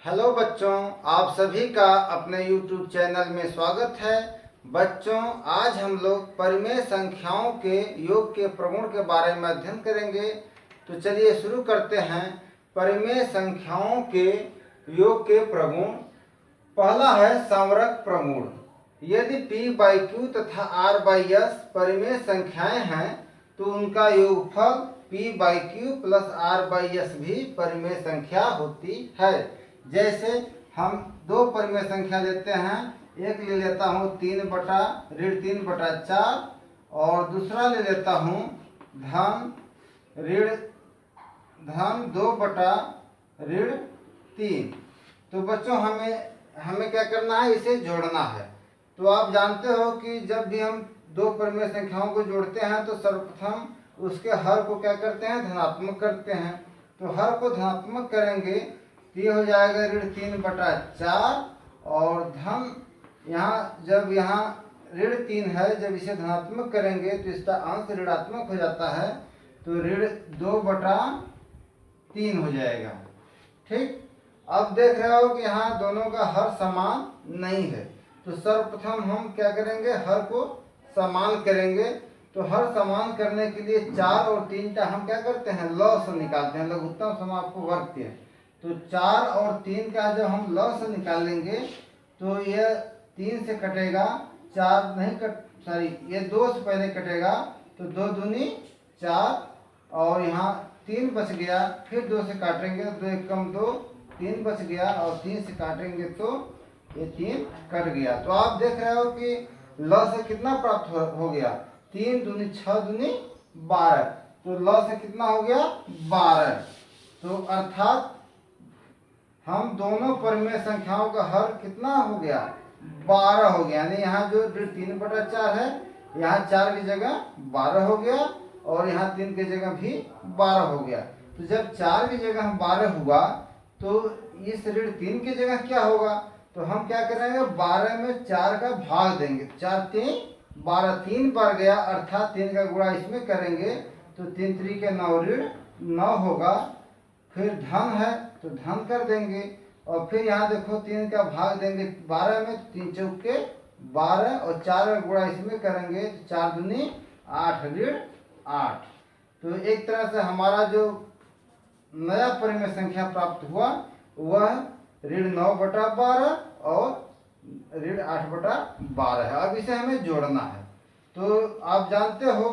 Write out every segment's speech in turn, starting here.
Hello बच्चों, आप सभी का अपने YouTube चैनल में स्वागत है। बच्चों, आज हम लोग परिमेय संख्याओं के योग के प्रगुण के बारे में अध्ययन करेंगे। तो चलिए शुरू करते हैं। परिमेय संख्याओं के योग के प्रगुण। पहला है संवरक प्रगुण। यदि p/q तथा r/s परिमेय संख्याएं हैं तो उनका योगफल p/q प्लस r/s भी परिमेय संख्या होती है। जैसे हम दो परिमेय संख्या लेते हैं, एक ले लेता हूँ 3/-3/4 और दूसरा ले लेता हूँ धन 2/-3। तो बच्चों हमें क्या करना है, इसे जोड़ना है। तो आप जानते हो कि जब भी हम दो परिमेय संख्याओं को जोड़ते हैं तो सर्वप्रथम उसके हर को क्या करते हैं, धनात्मक करते हैं। तो हर को धनात्मक करेंगे तो ये हो जाएगा 3/4 और धन जब यहाँ -3 है, जब इसे धनात्मक करेंगे तो इसका अंश ऋणात्मक हो जाता है, तो 2/3 हो जाएगा। ठीक, अब देख रहे हो कि यहाँ दोनों का हर समान नहीं है, तो सर्वप्रथम हम क्या करेंगे, हर को समान करेंगे। तो हर समान करने के लिए 4 और 3 का हम क्या करते हैं, लॉस निकालते हैं। लघुत्तम समापको वर्ग है। तो 4 और 3 का जब हम लॉस निकालेंगे तो यह 3 से कटेगा, 4 नहीं ये 2 से पहले कटेगा, तो 2 दूनी 4 और यहाँ 3 बच गया। फिर 2 से काटेंगे, 2 एकम 2, 3 बच गया और 3 से काटेंगे तो ये 3 कट गया। तो आप देख रहे हो कि ल से कितना प्राप्त हो गया, 3 दूनी 6 दूनी 12। तो ल से कितना हो गया, 12। तो अर्थात हम दोनों परिमेय संख्याओं का हर कितना हो गया, 12 हो गया। यानी यहाँ जो 3/4 है, यहाँ 4 की जगह 12 हो गया और यहाँ 3 की जगह भी 12 हो गया। तो जब 4 की जगह 12 हुआ तो इस 3 की जगह क्या होगा, तो हम क्या करेंगे, 12 में 4 का भाग देंगे। 4 3 12, 3 बार गया, अर्थात 3 का गुणा इसमें करेंगे तो 3 3 के 9 9 होगा। फिर धन है तो धन कर देंगे और फिर यहाँ देखो 3 का भाग देंगे 12 में, 3 चौके 12 और 4 का गुणा इसमें करेंगे तो 4 दूनी 8 8। तो एक तरह से हमारा जो नया परिमेय संख्या प्राप्त हुआ वह 9/12 और 8/12 है। अब इसे हमें जोड़ना है। तो आप जानते हो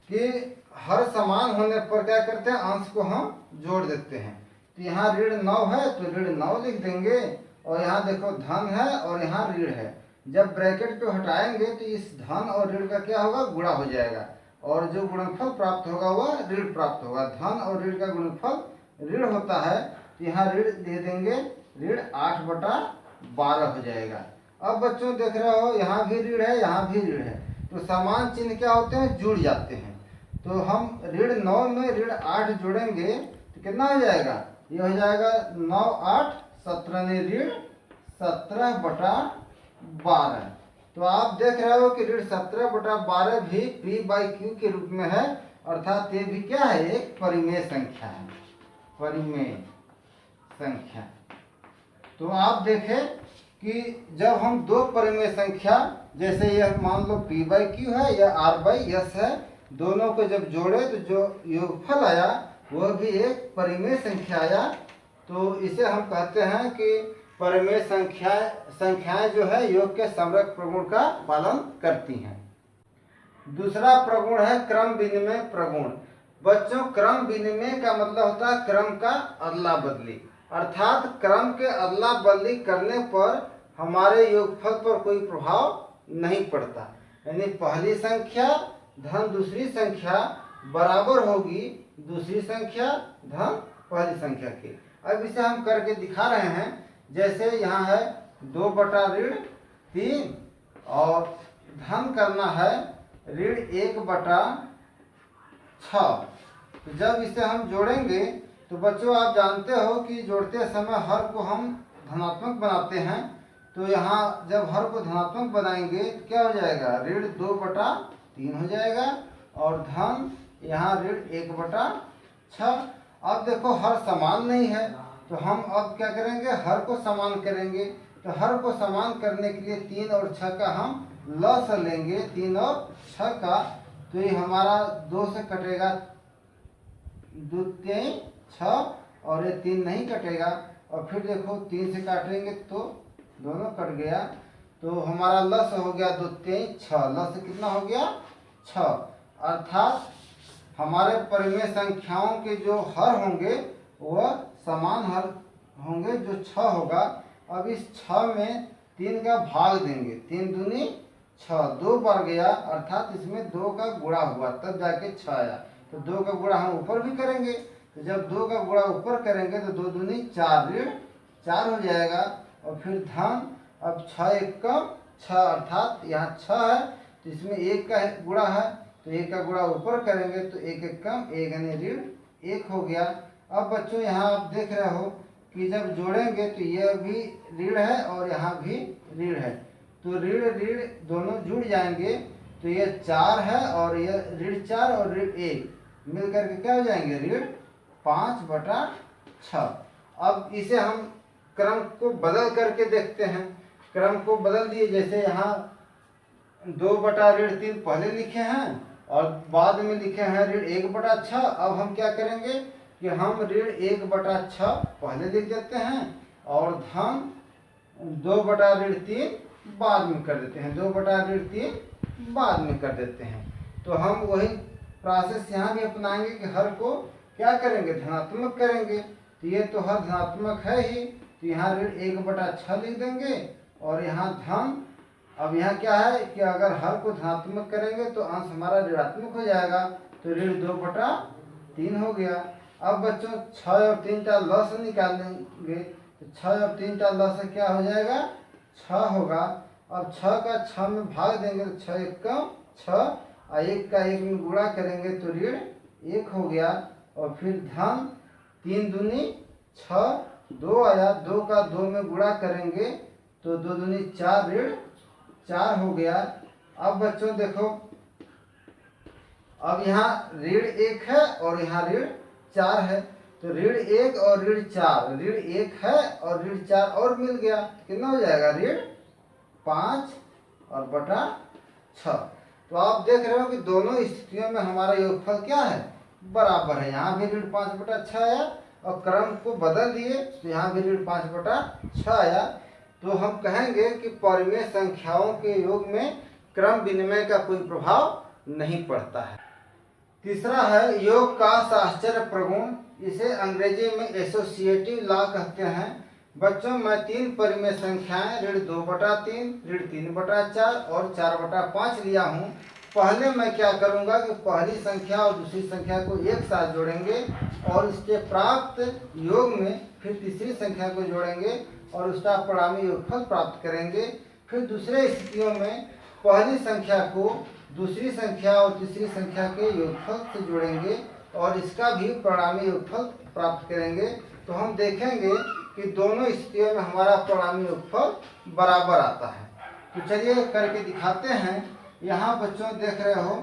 कि हर समान होने पर क्या करते हैं, अंश को हम जोड़ देते हैं। तो यहाँ 9 है तो 9 लिख देंगे और यहाँ देखो धन है और यहाँ ऋण है। जब ब्रैकेट को हटाएंगे तो इस धन और ऋण का क्या होगा, गुणा हो जाएगा और जो गुणनफल प्राप्त होगा वह ऋण प्राप्त होगा। धन और ऋण का गुणनफल ऋण होता है, तो यहाँ ऋण दे देंगे, 8/12 हो जाएगा। अब बच्चों देख रहे हो यहाँ भी ऋण है, यहाँ भी ऋण है, तो समान चिन्ह क्या होते हैं, जुड़ जाते हैं। तो हम 9 में 8 जोड़ेंगे तो कितना हो जाएगा, ये हो जाएगा 9 8 17 ने 17/12। तो आप देख रहे हो कि 17/12 भी p/q के रूप में है, अर्थात ये भी क्या है, एक परिमेय संख्या है, परिमेय संख्या। तो आप देखें कि जब हम दो परिमेय संख्या, जैसे यह मान लो p/q है या r/s है, दोनों को जब जोड़े तो जो योगफल आया वह भी एक परिमेय संख्या आया। तो इसे हम कहते हैं कि परिमेय संख्याएं जो है योग के समरक प्रगुण का पालन करती हैं। दूसरा प्रगुण है क्रम विनिमय प्रगुण। बच्चों, क्रम विनिमय का मतलब होता है क्रम का अदला बदली, अर्थात क्रम के अदला बदली करने पर हमारे योगफल पर कोई प्रभाव नहीं पड़ता। यानी पहली संख्या धन दूसरी संख्या बराबर होगी दूसरी संख्या धन पहली संख्या के। अब इसे हम करके दिखा रहे हैं। जैसे यहाँ है 2/3 और धन करना है 1/6। तो जब इसे हम जोड़ेंगे तो बच्चों आप जानते हो कि जोड़ते समय हर को हम धनात्मक बनाते हैं। तो यहाँ जब हर को धनात्मक बनाएंगे तो क्या हो जाएगा, 2/3 हो जाएगा और धन यहाँ 1/6। अब देखो हर समान नहीं है, तो हम अब क्या करेंगे, हर को समान करेंगे। तो हर को समान करने के लिए 3 और 6 का हम लस लेंगे, 3 और 6 का। तो ये हमारा 2 से कटेगा, 2 3 6, और ये 3 नहीं कटेगा। और फिर देखो 3 से काटेंगे तो दोनों कट गया। तो हमारा लस हो गया 2 3 6, लस कितना हो गया 6। अर्थात हमारे परिमेय संख्याओं के जो हर होंगे वह समान हर होंगे, जो 6 होगा। अब इस 6 में 3 का भाग देंगे, 3 दूनी 6, 2 बार गया, अर्थात इसमें 2 का गुणा हुआ तब जाके 6 आया। तो 2 का गुणा हम ऊपर भी करेंगे, तो जब 2 का गुणा ऊपर करेंगे तो 2 दूनी 4, ऋण 4 हो जाएगा। और फिर धन, अब 6 1 कम 6, अर्थात यहाँ 6 है तो इसमें 1 का गुणा है, तो 1 का गुणा ऊपर करेंगे तो 1 1 कम 1 यानी ऋण 1 हो गया। अब बच्चों यहाँ आप देख रहे हो कि जब जोड़ेंगे तो यह भी ऋण है और यहाँ भी ऋण है, तो ऋण ऋण दोनों जुड़ जाएंगे। तो यह 4 है और यह ऋण 4 और ऋण 1 मिल करके क्या हो जाएंगे, ऋण 5/6। अब इसे हम क्रम को बदल करके देखते हैं। क्रम को बदल दिए, जैसे यहाँ 2/3 पहले लिखे हैं और बाद में लिखे हैं ऋण 1/6। अब हम क्या करेंगे कि हम ऋण 1/6 पहले लिख देते हैं और धन 2/3 बाद में कर देते हैं, 2/3 बाद में कर देते हैं। तो हम वही प्रोसेस यहाँ भी अपनाएंगे कि हर को क्या करेंगे, धनात्मक करेंगे। तो ये तो हर धनात्मक है ही, तो यहाँ ऋण 1/6 लिख देंगे और यहाँ धन। अब यहाँ क्या है कि अगर हर को धनात्मक करेंगे तो अंश हमारा ऋणात्मक हो जाएगा, तो ऋण 2/3 हो गया। अब बच्चों 6 और 3 का लस निकालेंगे, तो 6 और 3 का लस क्या हो जाएगा, 6 होगा। अब 6 का 6 में भाग देंगे तो 6 1 कम 6, और 1 का 1 में गुणा करेंगे तो ऋण 1 हो गया। और फिर धन 3 दूनी 6, 2 आया, 2 का 2 में गुणा करेंगे तो 2 दूनी 4, ऋण 4 हो गया। अब बच्चों देखो, अब यहाँ ऋण 1 है और यहाँ ऋण 4 है, तो ऋण 1 और ऋण 4, ऋण 1 है और ऋण 4 और मिल गया, कितना हो जाएगा, ऋण 5/6। तो आप देख रहे हो कि दोनों स्थितियों में हमारा योगफल क्या है, बराबर है। यहाँ भी ऋण 5/6 आया और क्रम को बदल दिए तो यहाँ भी ऋण 5/6 आया। तो हम कहेंगे कि परिमेय संख्याओं के योग में क्रम विनिमय का कोई प्रभाव नहीं पड़ता है। तीसरा है योग का साहचर्य प्रगुण, इसे अंग्रेजी में एसोसिएटिव लॉ कहते हैं। बच्चों मैं 3 परिमेय संख्याएं ऋण 2/3, ऋण 3/4 और 4/5 लिया हूँ। पहले मैं क्या करूँगा कि पहली संख्या और दूसरी संख्या को एक साथ जोड़ेंगे और इसके प्राप्त योग में फिर तीसरी संख्या को जोड़ेंगे और उसका परिणामी योगफल प्राप्त करेंगे। फिर दूसरे स्थितियों में पहली संख्या को दूसरी संख्या और तीसरी संख्या के योगफल से जोड़ेंगे और इसका भी परिणामी योगफल प्राप्त करेंगे। तो हम देखेंगे कि दोनों स्थितियों में हमारा परिणामी योगफल बराबर आता है। तो चलिए करके दिखाते हैं। यहाँ बच्चों देख रहे हो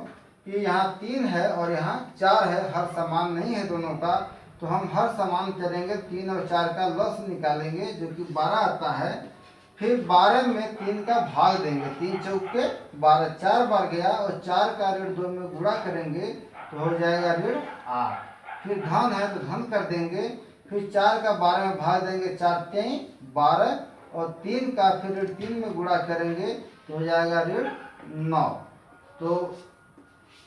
कि यहाँ 3 है और यहाँ 4 है, हर समान नहीं है दोनों का। तो हम हर समान करेंगे, 3 और 4 का लस निकालेंगे जो कि 12 आता है। फिर 12 में 3 का भाग देंगे, 3 चौके 12, 4 बार गया और 4 का ऋण 2 में गुणा करेंगे तो हो जाएगा ऋण 8। फिर धन है तो धन कर देंगे, फिर 4 का 12 में भाग देंगे, 4 3 12 और 3 का फिर ऋण 3 में गुणा करेंगे तो हो जाएगा ऋण 9। तो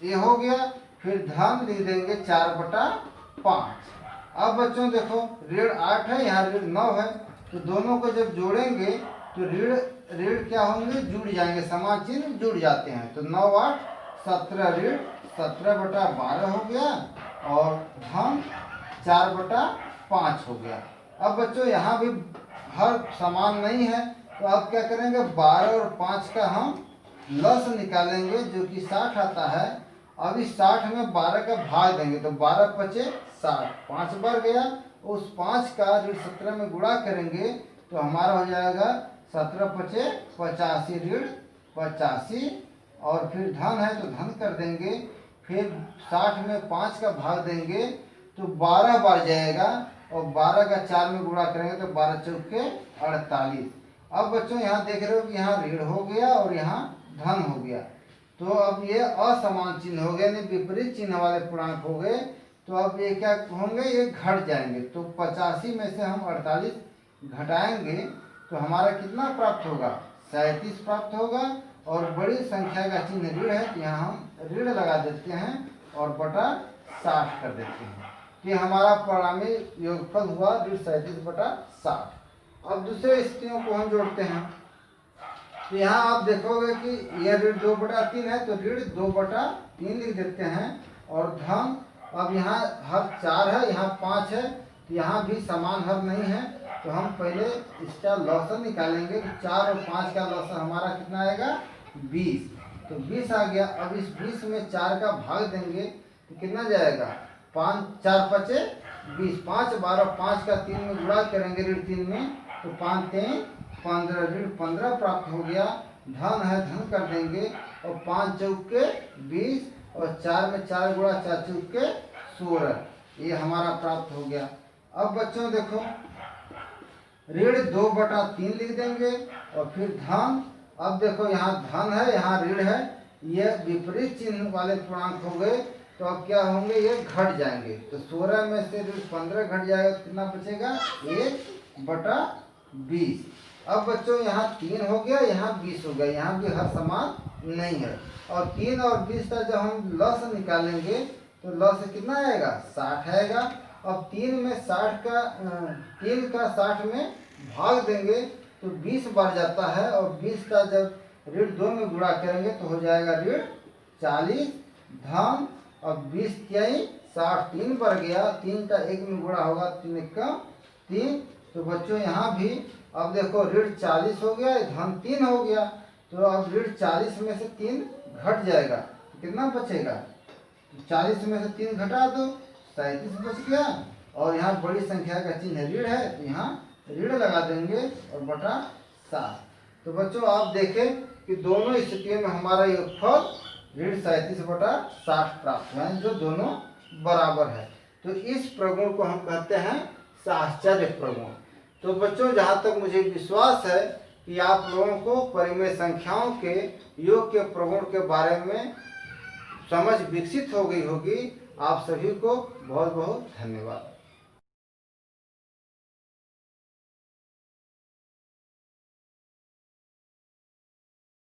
ये हो गया। फिर धन लिख देंगे 4/5। अब बच्चों देखो ऋण 8 है, यहाँ ऋण 9 है, तो दोनों को जब जोड़ेंगे तो ऋण ऋण क्या होंगे, जुड़ जाएंगे, समान चिन्ह जुड़ जाते हैं। तो 9 8 17, ऋण 17/12 हो गया और धन 4/5 हो गया। अब बच्चों यहाँ भी हर समान नहीं है, तो अब क्या करेंगे, 12 और 5 का हम लस निकालेंगे जो कि 60 आता है। अब इस 60 में 12 का भाग देंगे तो 12 5 60, 5 बार गया, उस 5 का ऋण 17 में गुणा करेंगे तो हमारा हो जाएगा 17 5 85, ऋण 85। और फिर धन है तो धन कर देंगे, फिर 60 में 5 का भाग देंगे तो 12 बार जाएगा, और 12 का 4 में गुणा करेंगे तो 12 चौके 48। अब बच्चों यहाँ देख रहे हो कि यहाँ ऋण हो गया और यहाँ धन हो गया, तो अब ये असमान चिन्ह हो गए, विपरीत चिन्ह वाले पूर्णांक हो गए। तो अब ये क्या होंगे, ये घट जाएंगे। तो 85 में से हम 48 घटाएंगे तो हमारा कितना प्राप्त होगा, 37 प्राप्त होगा। और बड़ी संख्या का चिन्ह ऋण है, तो यहाँ हम ऋण लगा देते हैं और बटा 60 कर देते हैं। कि हमारा परिणामी योगफल हुआ ऋण 37 बटा 60। अब दूसरे स्थितियों को हम जोड़ते हैं। तो यहाँ आप देखोगे कि यह ऋण 2/3 है, तो ऋण 2/3 लिख देते हैं। और धन, अब यहाँ हर 4 है, यहाँ 5 है, तो यहाँ भी समान हर नहीं है, तो हम पहले इसका लॉसन निकालेंगे। तो 4 और 5 का लॉसन हमारा कितना आएगा, 20। तो 20 आ गया। अब इस 20 में 4 का भाग देंगे तो कितना जाएगा, 5 4 5 20, 5 12, 5 का 3 में गुणा करेंगे ऋण 3 में, तो 5 3 15, ऋण 15 प्राप्त हो गया। धन है, धन कर देंगे, और 5 चौके 20, और 4 में 4 गुणा 4 चौके 16, ये हमारा प्राप्त हो गया। अब बच्चों देखो, ऋण 2/3 लिख देंगे, और फिर धन। अब देखो यहाँ धन है, यहाँ ऋण है, ये विपरीत चिन्ह वाले पूर्णांक हो गए, तो अब क्या होंगे, ये घट जाएंगे। तो 16 में से ऋण 15 घट जाएगा, तो कितना बचेगा, 1/20। अब बच्चों यहाँ 3 हो गया, यहाँ 20 हो गया, यहाँ भी हर समान नहीं है। और 3 और 20 का जब हम लॉस निकालेंगे तो लॉस कितना आएगा, 60 आएगा। अब 3 में 60 का 3 का 60 में भाग देंगे तो 20 बढ़ जाता है, और 20 का जब ऋण 2 में गुणा करेंगे तो हो जाएगा ऋण 40। धन, अब 20 त्याई 60, 3 बढ़ गया, 3 का 1 में गुणा होगा, 3 1 3। तो बच्चों यहाँ भी अब देखो ऋण 40 हो गया, धन 3 हो गया, तो अब ऋण 40 में से 3 घट जाएगा, तो कितना बचेगा, 40 में से 3 घटा दो, 37 बच गया। और यहाँ बड़ी संख्या का चिन्ह ऋण है, तो यहाँ ऋण लगा देंगे और बटा 7। तो बच्चों आप देखें कि दोनों स्थितियों में हमारा योगफल ऋण 37/60 प्राप्त हुआ है, जो दोनों बराबर है। तो इस प्रगुण को हम कहते हैं साहचर्य प्रगुण। तो बच्चों जहाँ तक मुझे विश्वास है कि आप लोगों को परिमेय संख्याओं के योग के प्रगुण के बारे में समझ विकसित हो गई होगी। आप सभी को बहुत बहुत धन्यवाद।